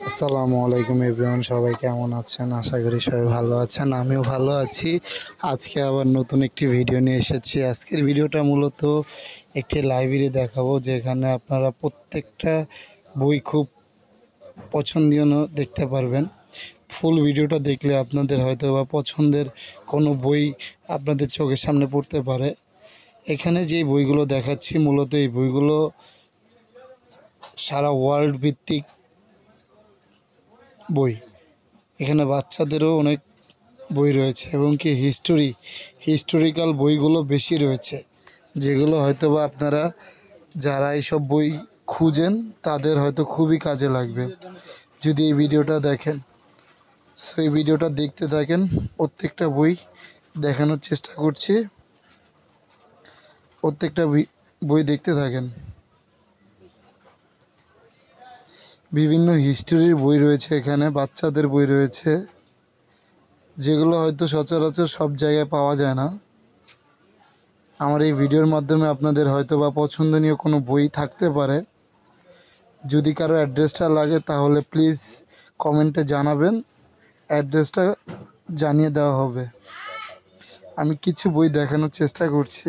আসসালামু আলাইকুম এভরিওয়ান, সবাই কেমন আছেন? আশা করি সবাই ভালো আছেন। আমিও ভালো আছি। আজকে আবার নতুন একটি ভিডিও নিয়ে এসেছি। আজকের ভিডিওটা মূলত একটি লাইব্রেরি দেখাবো, যেখানে আপনারা প্রত্যেকটা বই খুব পছন্দনীয় দেখতে পারবেন। ফুল ভিডিওটা দেখলে আপনাদের হয়তো বা পছন্দের কোনো বই আপনাদের চোখের সামনে পড়তে পারে। এখানে যে বইগুলো দেখাচ্ছি মূলত এই বইগুলো সারা ওয়ার্ল্ড ভিত্তিক বই। এখানে বাচ্চাদেরও অনেক বই রয়েছে এবং কি হিস্টোরিক্যাল বইগুলো বেশি রয়েছে, যেগুলো হয়তো বা আপনারা যারা এইসব বই খুঁজেন তাদের হয়তো খুবই কাজে লাগবে যদি এই ভিডিওটা দেখেন। সেই ভিডিওটা দেখতে থাকেন, প্রত্যেকটা বই দেখানোর চেষ্টা করছি, প্রত্যেকটা বই দেখতে থাকেন। বিভিন্ন হিস্টোরির বই রয়েছে, এখানে বাচ্চাদের বই রয়েছে, যেগুলো হয়তো সচরাচর সব জায়গায় পাওয়া যায় না। আমার এই ভিডিওর মাধ্যমে আপনাদের হয়তো বা পছন্দনীয় কোনো বই থাকতে পারে। যদি কারো অ্যাড্রেসটা লাগে তাহলে প্লিজ কমেন্টে জানাবেন, অ্যাড্রেসটা জানিয়ে দেওয়া হবে। আমি কিছু বই দেখানোর চেষ্টা করছি,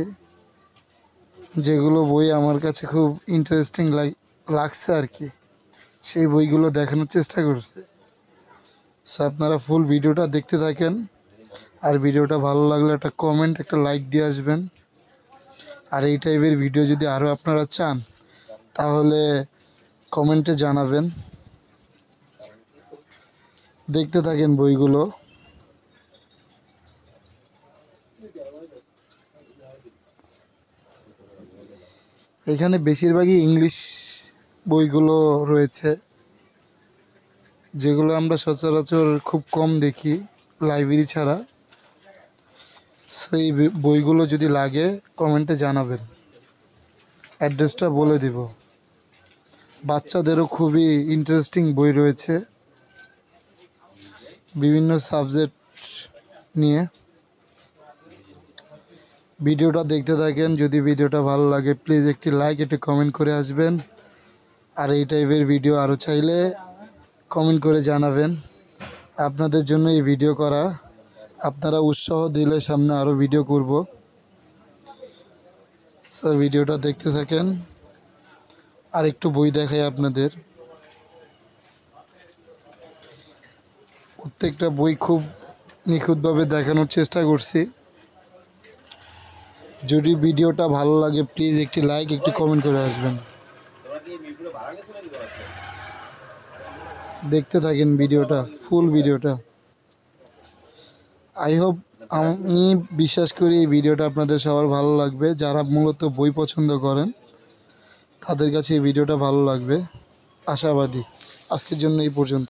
যেগুলো বই আমার কাছে খুব ইন্টারেস্টিং লাগছে আর কি, সেই বইগুলো দেখানোর চেষ্টা করছি। সো আপনারা ফুল ভিডিওটা দেখতে থাকেন, আর ভিডিওটা ভালো লাগলে একটা কমেন্ট, একটা লাইক দিয়ে আসবেন। আর এই টাইপের ভিডিও যদি আরও আপনারা চান তাহলে কমেন্টে জানাবেন। দেখতে থাকেন বইগুলো। এখানে বেশিরভাগই ইংলিশ বইগুলো রয়েছে, যেগুলো আমরা সচরাচর খুব কম দেখি লাইব্রেরি ছাড়া। সেই বইগুলো যদি লাগে কমেন্টে জানাবেন, অ্যাড্রেসটা বলে দিব। বাচ্চাদেরও খুবই ইন্টারেস্টিং বই রয়েছে বিভিন্ন সাবজেক্ট নিয়ে। ভিডিওটা দেখতে থাকেন, যদি ভিডিওটা ভালো লাগে প্লিজ একটি লাইক, একটি কমেন্ট করে আসবেন। আর এই টাইপের ভিডিও আরও চাইলে কমেন্ট করে জানাবেন। আপনাদের জন্য এই ভিডিও করা, আপনারা উৎসাহ দিলে সামনে আরও ভিডিও করব। সো ভিডিওটা দেখতে থাকেন। আর একটু বই দেখাই আপনাদের। প্রত্যেকটা বই খুব নিখুঁতভাবে দেখানোর চেষ্টা করছি। যদি ভিডিওটা ভালো লাগে প্লিজ একটি লাইক, একটি কমেন্ট করে আসবেন। দেখতে থাকেন ভিডিওটা, ফুল ভিডিওটা। আই হোপ, আমি বিশ্বাস করি এই ভিডিওটা আপনাদের সবার ভালো লাগবে। যারা মূলত বই পছন্দ করেন তাদের কাছে এই ভিডিওটা ভালো লাগবে, আশাবাদী। আজকের জন্য এই পর্যন্ত।